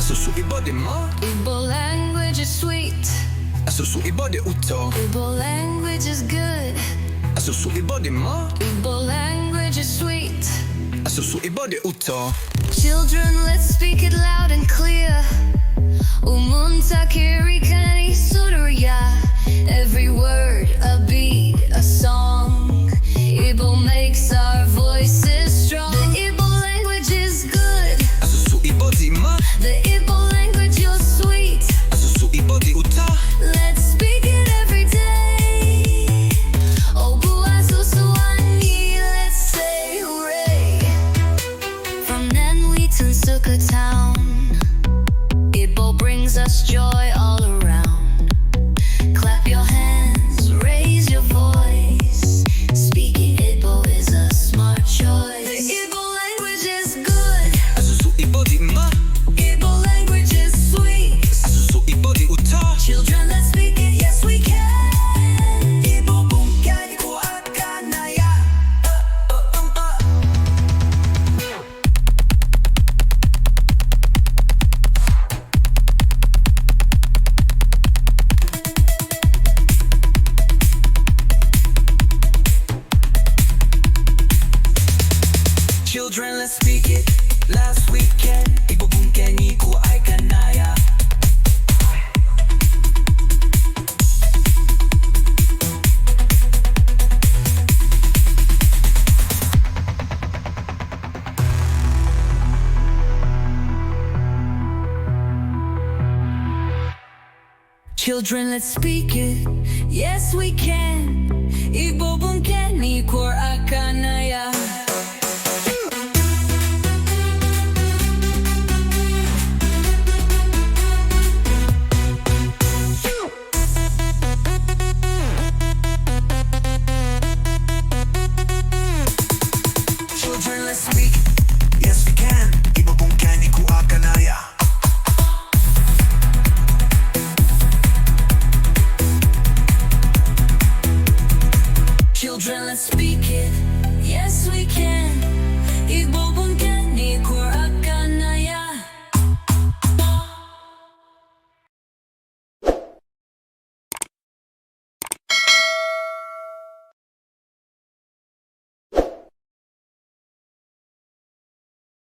Asụsụ Igbo dị mma. Igbo language is sweet. Asụsụ Igbo dị ụtọ. Igbo language is good. Asụsụ Igbo dị mma. Igbo language is sweet. Asụsụ Igbo dị ụtọ. Children, let's speak it loud and clear. Umuakamuza. Every word a beat, a song. Igbo makes our voices strong. The Igbo language is good. Asụsụ Igbo dị mma. The Igbo language, you're sweet. Asụsụ Igbo dị ụtọ. Let's speak it every day. Asụsụ anyị, let's say hooray. From Nenwi to Nsukka town, Igbo brings us joy all around. Clap your hands, raise your voice. Speaking Igbo is a smart choice. The Igbo language is good. Asụsụ Igbo dị mma. Igbo language is sweet. Asụsụ Igbo dị ụtọ. Children, let's speak it, yes we can. Igbo bụ nke anyị kwụ aka na ya. Children, let's speak it. Last weekend, Igbo bụ nke anyị kwụ aka na ya. Children, let's speak it, yes we can. Igbo bụ nke anyị kwụ aka na ya. Children, let's speak. Yes, we can. Igbo bụ nke anyị kwụ aka na ya. Children, let's speak it, yes we can. Igbo bụ